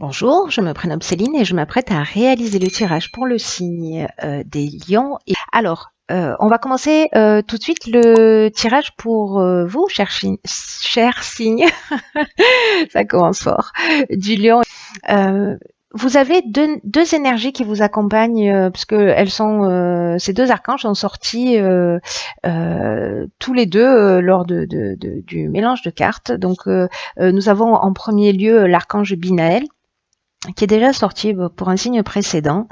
Bonjour, je me prénomme Céline et je m'apprête à réaliser le tirage pour le signe des lions. On va commencer tout de suite le tirage pour vous, chers signes. Ça commence fort. Du lion. Vous avez deux énergies qui vous accompagnent parce que ces deux archanges sont sortis tous les deux lors du mélange de cartes. Donc nous avons en premier lieu l'archange Binaël, qui est déjà sorti pour un signe précédent.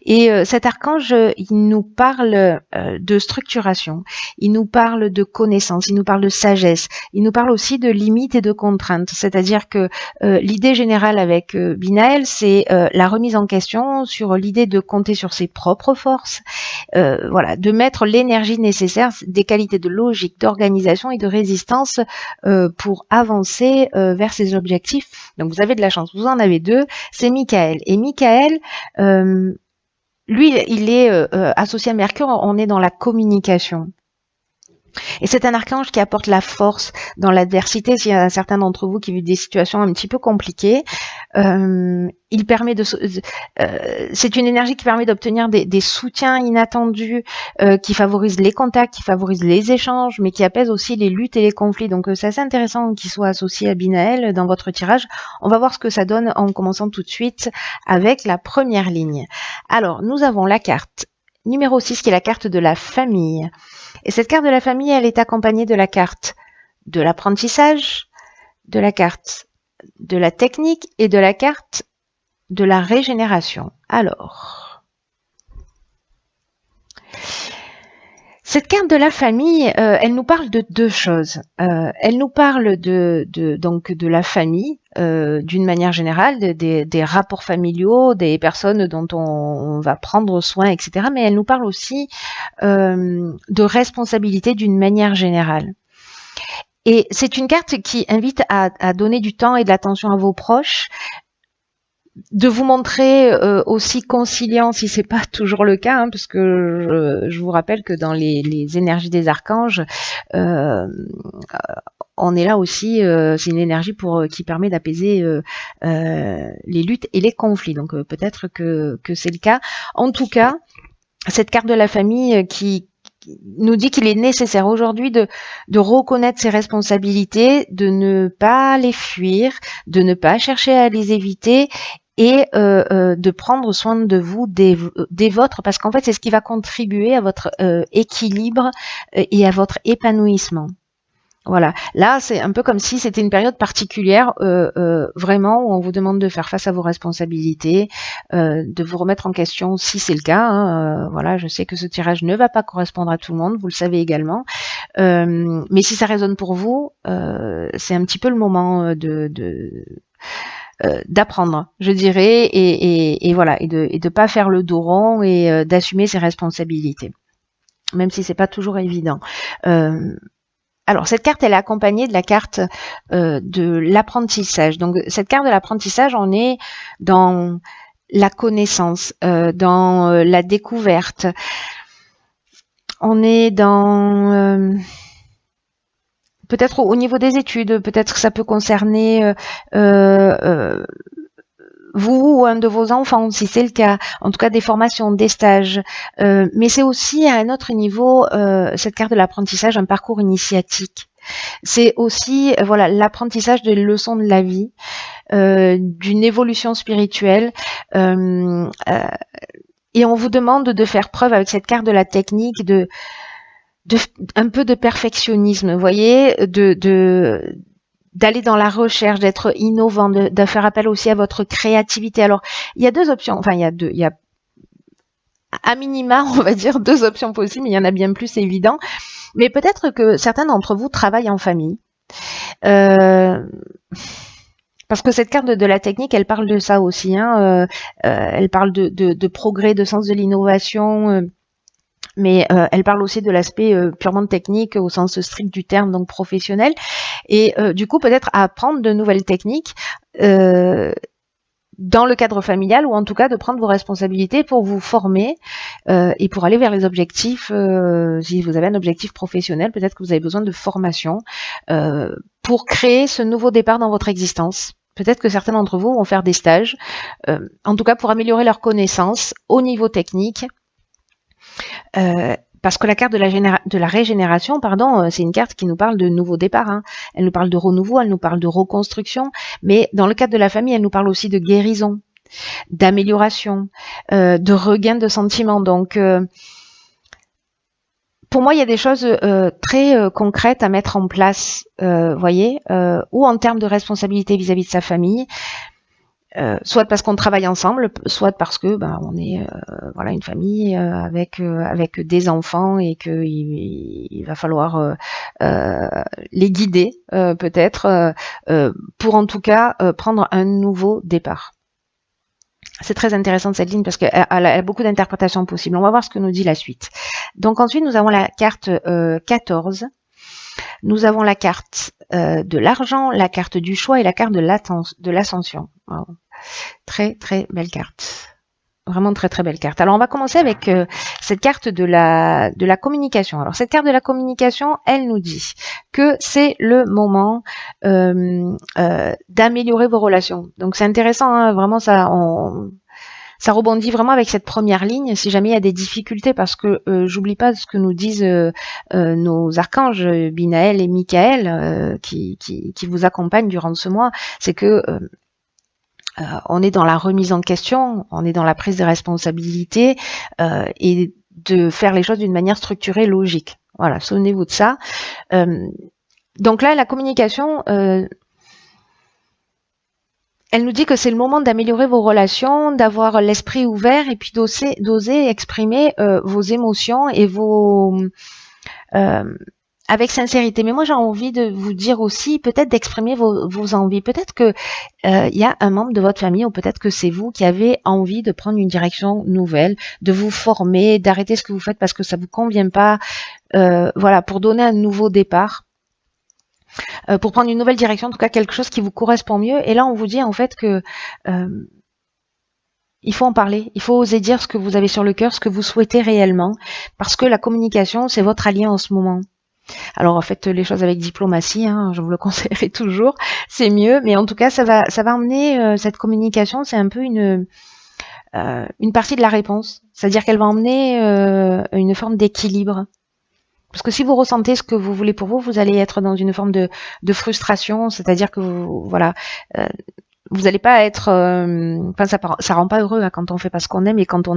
Et cet archange, il nous parle de structuration, il nous parle de connaissance, il nous parle de sagesse, il nous parle aussi de limites et de contraintes. C'est-à-dire que l'idée générale avec Binaël, c'est la remise en question sur l'idée de compter sur ses propres forces, voilà, de mettre l'énergie nécessaire, des qualités de logique, d'organisation et de résistance pour avancer vers ses objectifs. Donc vous avez de la chance, vous en avez deux, c'est Michael. Et Michael, lui, il est associé à Mercure, on est dans la communication. Et c'est un archange qui apporte la force dans l'adversité. S'il y a certains d'entre vous qui vivent des situations un petit peu compliquées, il permet c'est une énergie qui permet d'obtenir des soutiens inattendus, qui favorisent les contacts, qui favorisent les échanges, mais qui apaisent aussi les luttes et les conflits. Donc c'est assez intéressant qu'il soit associé à Binaël dans votre tirage. On va voir ce que ça donne en commençant tout de suite avec la première ligne. Alors, nous avons la carte numéro 6 qui est la carte de la famille. Et cette carte de la famille, elle est accompagnée de la carte de l'apprentissage, de la carte de la technique et de la carte de la régénération. Alors, cette carte de la famille, elle nous parle de deux choses. Elle nous parle donc de la famille, d'une manière générale, des rapports familiaux, des personnes dont on va prendre soin, etc. Mais elle nous parle aussi de responsabilité d'une manière générale. Et c'est une carte qui invite à donner du temps et de l'attention à vos proches, de vous montrer aussi conciliant si c'est pas toujours le cas, parce que je vous rappelle que dans les énergies des archanges, on est là aussi, c'est une énergie qui permet d'apaiser les luttes et les conflits. Donc peut-être que c'est le cas. En tout cas, cette carte de la famille qui nous dit qu'il est nécessaire aujourd'hui de reconnaître ses responsabilités, de ne pas les fuir, de ne pas chercher à les éviter et de prendre soin de vous, des vôtres, parce qu'en fait c'est ce qui va contribuer à votre équilibre et à votre épanouissement. Voilà, là c'est un peu comme si c'était une période particulière, vraiment, où on vous demande de faire face à vos responsabilités, de vous remettre en question si c'est le cas. Hein, voilà, je sais que ce tirage ne va pas correspondre à tout le monde, vous le savez également, mais si ça résonne pour vous, c'est un petit peu le moment d'apprendre, je dirais, et voilà, et de pas faire le dos rond et d'assumer ses responsabilités, même si c'est pas toujours évident. Alors, cette carte, elle est accompagnée de la carte de l'apprentissage. Donc, cette carte de l'apprentissage, on est dans la connaissance, dans la découverte. On est dans... peut-être au niveau des études, peut-être que ça peut concerner vous ou un de vos enfants, si c'est le cas, en tout cas des formations, des stages, mais c'est aussi à un autre niveau, cette carte de l'apprentissage, un parcours initiatique. C'est aussi voilà, l'apprentissage des leçons de la vie, d'une évolution spirituelle, et on vous demande de faire preuve avec cette carte de la technique un peu de perfectionnisme, vous voyez, d'aller dans la recherche, d'être innovant, de faire appel aussi à votre créativité. Alors, il y a deux options, enfin, il y a à minima, on va dire, deux options possibles, mais il y en a bien plus, c'est évident. Mais peut-être que certains d'entre vous travaillent en famille. Parce que cette carte de la technique, elle parle de ça aussi. Hein, elle parle de progrès, de sens de l'innovation, mais elle parle aussi de l'aspect purement technique au sens strict du terme, donc professionnel. Et du coup, peut-être apprendre de nouvelles techniques dans le cadre familial, ou en tout cas de prendre vos responsabilités pour vous former et pour aller vers les objectifs. Si vous avez un objectif professionnel, peut-être que vous avez besoin de formation pour créer ce nouveau départ dans votre existence. Peut-être que certains d'entre vous vont faire des stages, en tout cas pour améliorer leurs connaissances au niveau technique. Parce que la carte de la régénération, pardon, c'est une carte qui nous parle de nouveau départ. Hein. Elle nous parle de renouveau, elle nous parle de reconstruction, mais dans le cadre de la famille, elle nous parle aussi de guérison, d'amélioration, de regain de sentiments. Donc, pour moi, il y a des choses très concrètes à mettre en place, voyez, ou en termes de responsabilité vis-à-vis de sa famille. Soit parce qu'on travaille ensemble, soit parce que on est voilà une famille avec des enfants et que il va falloir les guider peut-être pour en tout cas prendre un nouveau départ. C'est très intéressant cette ligne parce qu'elle a beaucoup d'interprétations possibles. On va voir ce que nous dit la suite. Donc ensuite nous avons la carte 14. Nous avons la carte de l'argent, la carte du choix et la carte de l'ascension. Wow. Très très belle carte. Vraiment très très belle carte. Alors on va commencer avec cette carte de la communication. Alors cette carte de la communication, elle nous dit que c'est le moment d'améliorer vos relations. Donc c'est intéressant, hein, vraiment ça rebondit vraiment avec cette première ligne, si jamais il y a des difficultés, parce que j'oublie pas ce que nous disent nos archanges Binaël et Michael qui vous accompagnent durant ce mois, c'est que on est dans la remise en question, on est dans la prise de responsabilité et de faire les choses d'une manière structurée, logique. Voilà, souvenez-vous de ça. Donc là, la communication, elle nous dit que c'est le moment d'améliorer vos relations, d'avoir l'esprit ouvert et puis d'oser exprimer vos émotions et vos avec sincérité. Mais moi, j'ai envie de vous dire aussi, peut-être d'exprimer vos envies. Peut-être que il y a un membre de votre famille, ou peut-être que c'est vous qui avez envie de prendre une direction nouvelle, de vous former, d'arrêter ce que vous faites parce que ça vous convient pas. Voilà, pour donner un nouveau départ. Pour prendre une nouvelle direction, en tout cas quelque chose qui vous correspond mieux. Et là, on vous dit en fait que il faut en parler, il faut oser dire ce que vous avez sur le cœur, ce que vous souhaitez réellement, parce que la communication, c'est votre allié en ce moment. Alors faites les choses avec diplomatie, hein, je vous le conseillerais toujours, c'est mieux, mais en tout cas ça va emmener cette communication, c'est un peu une partie de la réponse, c'est-à-dire qu'elle va emmener une forme d'équilibre. Parce que si vous ressentez ce que vous voulez pour vous, vous allez être dans une forme de frustration, c'est-à-dire que vous n'allez pas être, ça rend pas heureux hein, quand on fait pas ce qu'on aime et quand on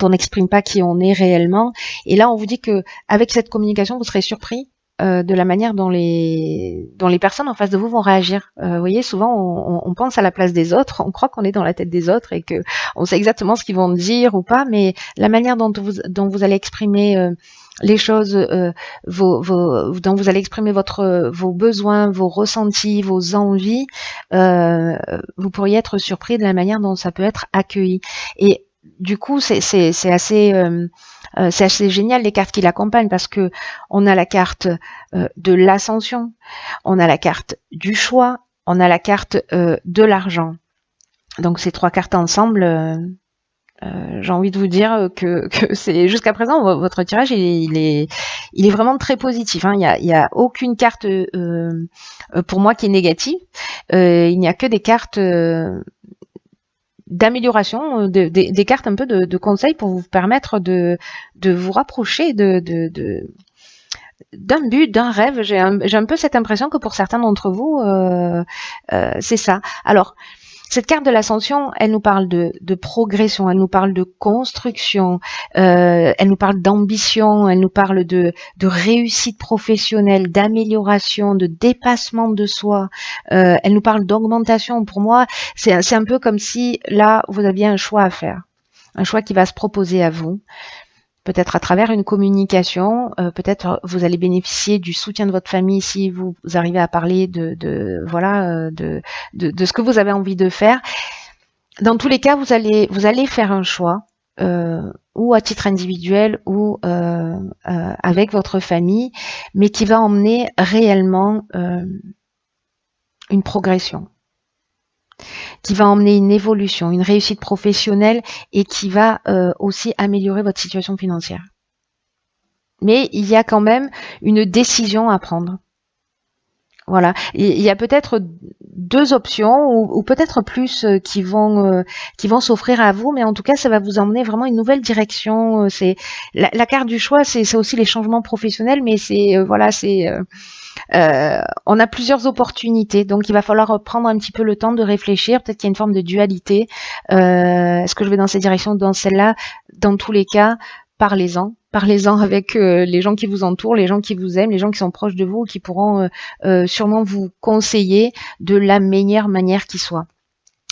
n'exprime pas qui on est réellement. Et là, on vous dit que avec cette communication, vous serez surpris de la manière dont les personnes en face de vous vont réagir. Vous voyez, souvent on pense à la place des autres, on croit qu'on est dans la tête des autres et que on sait exactement ce qu'ils vont dire ou pas, mais la manière dont vous allez exprimer les choses, dont vous allez exprimer vos besoins, vos ressentis, vos envies, vous pourriez être surpris de la manière dont ça peut être accueilli. Et du coup, c'est assez génial les cartes qui l'accompagnent parce que on a la carte de l'ascension, on a la carte du choix, on a la carte de l'argent. Donc ces trois cartes ensemble. J'ai envie de vous dire que c'est jusqu'à présent votre tirage il est vraiment très positif. Hein. Il y a aucune carte pour moi qui est négative. Il n'y a que des cartes d'amélioration, des cartes un peu de conseils pour vous permettre de vous rapprocher d'un but, d'un rêve. J'ai un peu cette impression que pour certains d'entre vous, c'est ça. Alors. Cette carte de l'ascension, elle nous parle de progression, elle nous parle de construction, elle nous parle d'ambition, elle nous parle de réussite professionnelle, d'amélioration, de dépassement de soi, elle nous parle d'augmentation. Pour moi, c'est un peu comme si là, vous aviez un choix à faire, un choix qui va se proposer à vous. Peut-être à travers une communication, peut-être vous allez bénéficier du soutien de votre famille si vous arrivez à parler de ce que vous avez envie de faire. Dans tous les cas, vous allez faire un choix, ou à titre individuel ou avec votre famille, mais qui va emmener réellement une progression, qui va emmener une évolution, une réussite professionnelle et qui va aussi améliorer votre situation financière. Mais il y a quand même une décision à prendre. Voilà, il y a peut-être deux options ou peut-être plus qui vont s'offrir à vous, mais en tout cas, ça va vous emmener vraiment une nouvelle direction. C'est la carte du choix, c'est aussi les changements professionnels, mais c'est voilà, c'est on a plusieurs opportunités, donc il va falloir prendre un petit peu le temps de réfléchir. Peut-être qu'il y a une forme de dualité. Est-ce que je vais dans cette direction ou dans celle-là? Dans tous les cas, parlez-en. Parlez-en avec les gens qui vous entourent, les gens qui vous aiment, les gens qui sont proches de vous, qui pourront sûrement vous conseiller de la meilleure manière qui soit.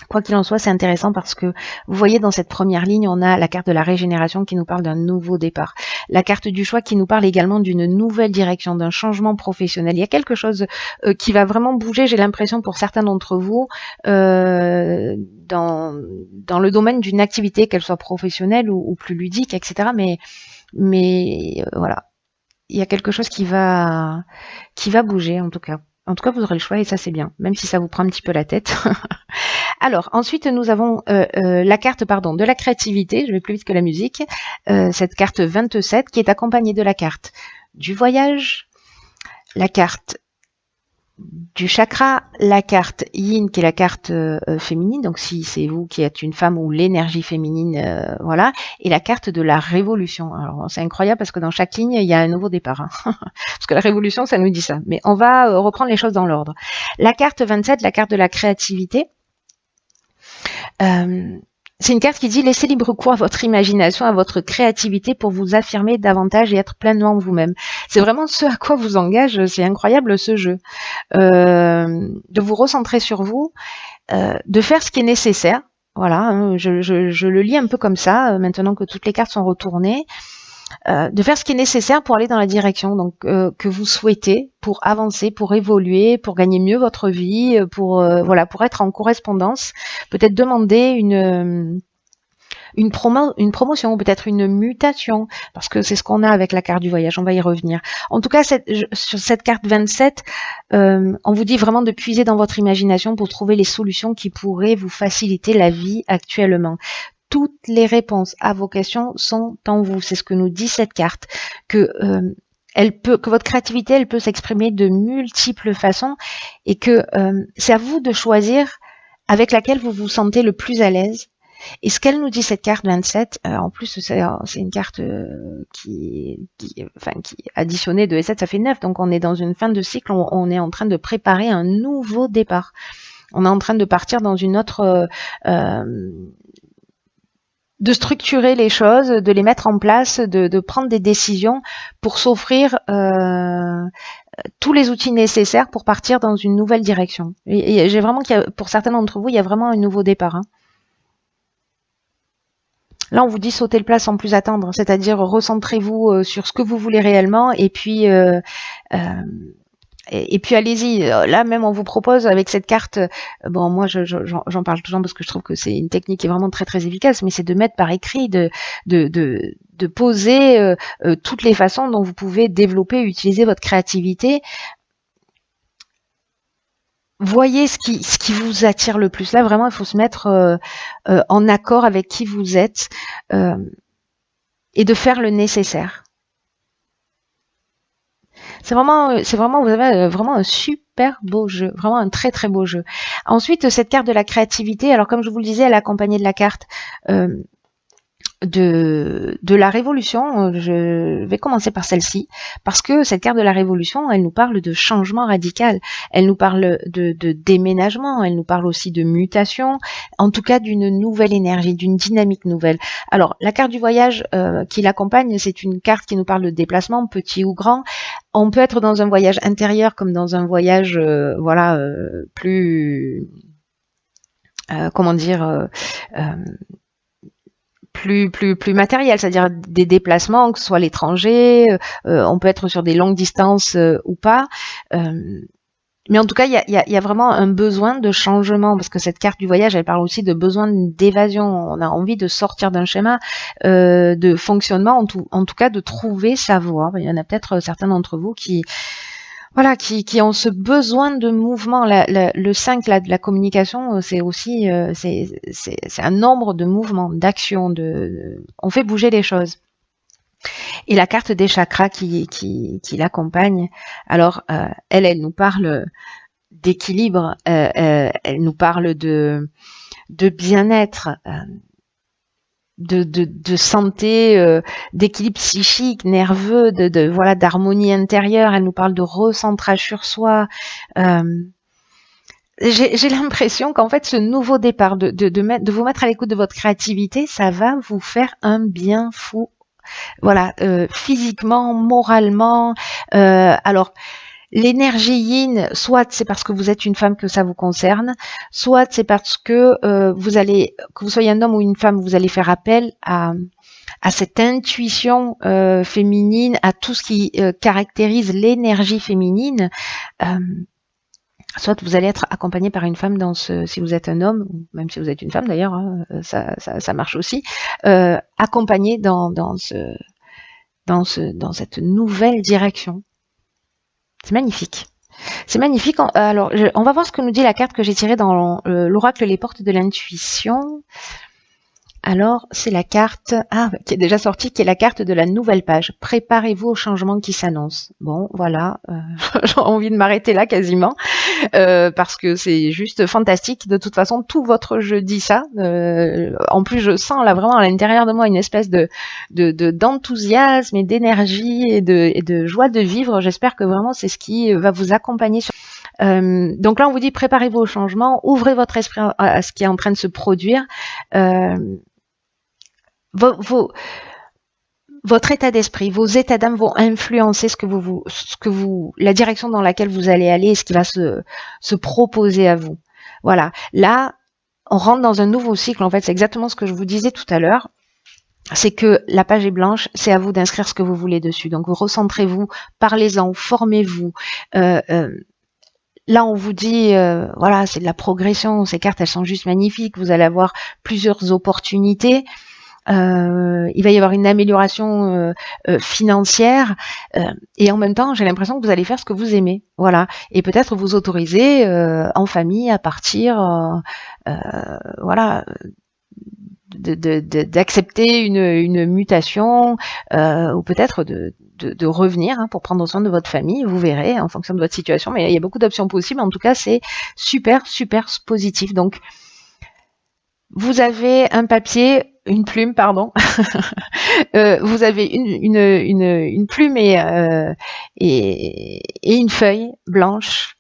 Quoi qu'il en soit, c'est intéressant parce que vous voyez dans cette première ligne, on a la carte de la régénération qui nous parle d'un nouveau départ. La carte du choix qui nous parle également d'une nouvelle direction, d'un changement professionnel. Il y a quelque chose qui va vraiment bouger, j'ai l'impression pour certains d'entre vous, dans le domaine d'une activité, qu'elle soit professionnelle ou plus ludique, etc. Mais voilà, il y a quelque chose qui va bouger en tout cas. En tout cas, vous aurez le choix et ça c'est bien, même si ça vous prend un petit peu la tête. Alors, ensuite, nous avons la carte de la créativité, je vais plus vite que la musique, cette carte 27 qui est accompagnée de la carte du voyage, la carte du chakra, la carte yin qui est la carte féminine, donc si c'est vous qui êtes une femme ou l'énergie féminine, voilà, et la carte de la révolution. Alors c'est incroyable parce que dans chaque ligne il y a un nouveau départ, hein. Parce que la révolution ça nous dit ça, mais on va reprendre les choses dans l'ordre. La carte 27, la carte de la créativité, c'est une carte qui dit laissez libre cours à votre imagination, à votre créativité pour vous affirmer davantage et être pleinement vous-même. C'est vraiment ce à quoi vous engage, c'est incroyable ce jeu. De vous recentrer sur vous, de faire ce qui est nécessaire. Voilà, hein, je le lis un peu comme ça, maintenant que toutes les cartes sont retournées. De faire ce qui est nécessaire pour aller dans la direction donc que vous souhaitez, pour avancer, pour évoluer, pour gagner mieux votre vie, pour voilà, pour être en correspondance, peut-être demander une promotion, peut-être une mutation, parce que c'est ce qu'on a avec la carte du voyage, on va y revenir. En tout cas, sur cette carte 27, on vous dit vraiment de puiser dans votre imagination pour trouver les solutions qui pourraient vous faciliter la vie actuellement. Toutes les réponses à vos questions sont en vous. C'est ce que nous dit cette carte, que votre créativité, elle peut s'exprimer de multiples façons et que c'est à vous de choisir avec laquelle vous vous sentez le plus à l'aise. Et ce qu'elle nous dit, cette carte 27, en plus c'est une carte qui additionnée de 7, ça fait 9, donc on est dans une fin de cycle, on est en train de préparer un nouveau départ. On est en train de partir dans une autre... de structurer les choses, de les mettre en place, de prendre des décisions pour s'offrir tous les outils nécessaires pour partir dans une nouvelle direction. Et j'ai vraiment, pour certains d'entre vous, il y a vraiment un nouveau départ. Hein. Là, on vous dit sauter le plat sans plus attendre, c'est-à-dire recentrez-vous sur ce que vous voulez réellement et puis allez-y. Là même on vous propose avec cette carte, bon moi j'en parle toujours parce que je trouve que c'est une technique qui est vraiment très très efficace, mais c'est de mettre par écrit, de poser toutes les façons dont vous pouvez développer, utiliser votre créativité. Voyez ce qui vous attire le plus. Là vraiment il faut se mettre en accord avec qui vous êtes et de faire le nécessaire. C'est vraiment, vous avez vraiment un super beau jeu, vraiment un très très beau jeu. Ensuite, cette carte de la créativité, alors comme je vous le disais, elle est accompagnée de la carte de la révolution. Je vais commencer par celle-ci, parce que cette carte de la révolution, elle nous parle de changement radical, elle nous parle de déménagement, elle nous parle aussi de mutation, en tout cas d'une nouvelle énergie, d'une dynamique nouvelle. Alors, la carte du voyage qui l'accompagne, c'est une carte qui nous parle de déplacement, petit ou grand. On peut être dans un voyage intérieur comme dans un voyage, voilà, plus, comment dire, plus matériel, c'est-à-dire des déplacements, que ce soit à l'étranger, on peut être sur des longues distances ou pas. Mais en tout cas, il y a vraiment un besoin de changement, parce que cette carte du voyage, elle parle aussi de besoin d'évasion. On a envie de sortir d'un schéma de fonctionnement, en tout cas de trouver sa voie. Il y en a peut-être certains d'entre vous qui ont ce besoin de mouvement. Le 5 là, de la communication, c'est aussi c'est un nombre de mouvements, d'actions, on fait bouger les choses. Et la carte des chakras qui l'accompagne, alors elle nous parle d'équilibre, elle nous parle de bien-être, de santé, d'équilibre psychique, nerveux, voilà, d'harmonie intérieure. Elle nous parle de recentrage sur soi. J'ai l'impression qu'en fait, ce nouveau départ, de vous mettre à l'écoute de votre créativité, ça va vous faire un bien fou. Voilà, physiquement, moralement. Alors, l'énergie yin, soit c'est parce que vous êtes une femme que ça vous concerne, soit c'est parce que que vous soyez un homme ou une femme, vous allez faire appel à cette intuition féminine, à tout ce qui caractérise l'énergie féminine. Soit vous allez être accompagné par une femme si vous êtes un homme, ou même si vous êtes une femme d'ailleurs, hein, ça marche aussi, accompagné dans cette nouvelle direction. C'est magnifique. C'est magnifique. Alors, on va voir ce que nous dit la carte que j'ai tirée dans l'oracle Les Portes de l'Intuition. Alors, c'est la carte qui est déjà sortie, qui est la carte de la nouvelle page. Préparez-vous au changement qui s'annonce. Bon, voilà, j'ai envie de m'arrêter là quasiment, parce que c'est juste fantastique. De toute façon, tout votre jeu dit ça. En plus, je sens là vraiment à l'intérieur de moi une espèce d'enthousiasme et d'énergie et de joie de vivre. J'espère que vraiment c'est ce qui va vous accompagner. Donc là, on vous dit préparez-vous au changement, ouvrez votre esprit à ce qui est en train de se produire. Votre état d'esprit, vos états d'âme vont influencer la direction dans laquelle vous allez aller et ce qui va se proposer à vous. Voilà. Là, on rentre dans un nouveau cycle. En fait, c'est exactement ce que je vous disais tout à l'heure. C'est que la page est blanche, c'est à vous d'inscrire ce que vous voulez dessus. Donc, vous recentrez-vous, parlez-en, formez-vous. Là, on vous dit, voilà, c'est de la progression. Ces cartes, elles sont juste magnifiques. Vous allez avoir plusieurs opportunités. Il va y avoir une amélioration financière et en même temps j'ai l'impression que vous allez faire ce que vous aimez, voilà, et peut-être vous autoriser en famille à partir voilà, d'accepter une mutation ou peut-être de revenir pour prendre soin de votre famille. Vous verrez en fonction de votre situation, mais il y a beaucoup d'options possibles. En tout cas, c'est super positif. Donc vous avez un papier, une plume, pardon. Vous avez une plume et une feuille blanche.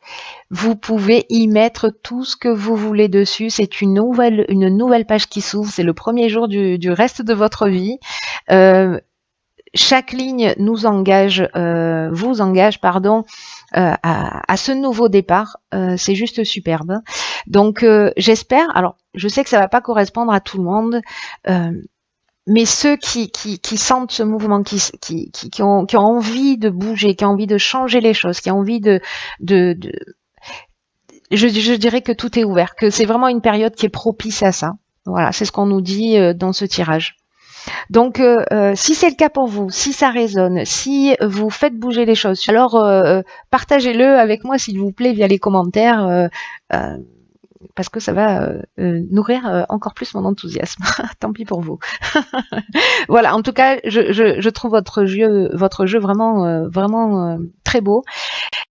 Vous pouvez y mettre tout ce que vous voulez dessus. C'est une nouvelle page qui s'ouvre. C'est le premier jour du reste de votre vie. Chaque ligne vous engage, à ce nouveau départ. C'est juste superbe. Donc j'espère, alors je sais que ça va pas correspondre à tout le monde, mais ceux qui sentent ce mouvement, qui ont envie de bouger, qui ont envie de changer les choses, qui ont envie je dirais que tout est ouvert, que c'est vraiment une période qui est propice à ça. Voilà, c'est ce qu'on nous dit dans ce tirage. Donc, si c'est le cas pour vous, si ça résonne, si vous faites bouger les choses, alors partagez-le avec moi s'il vous plaît via les commentaires, parce que ça va nourrir encore plus mon enthousiasme. Tant pis pour vous. Voilà, en tout cas, je trouve votre jeu vraiment très beau.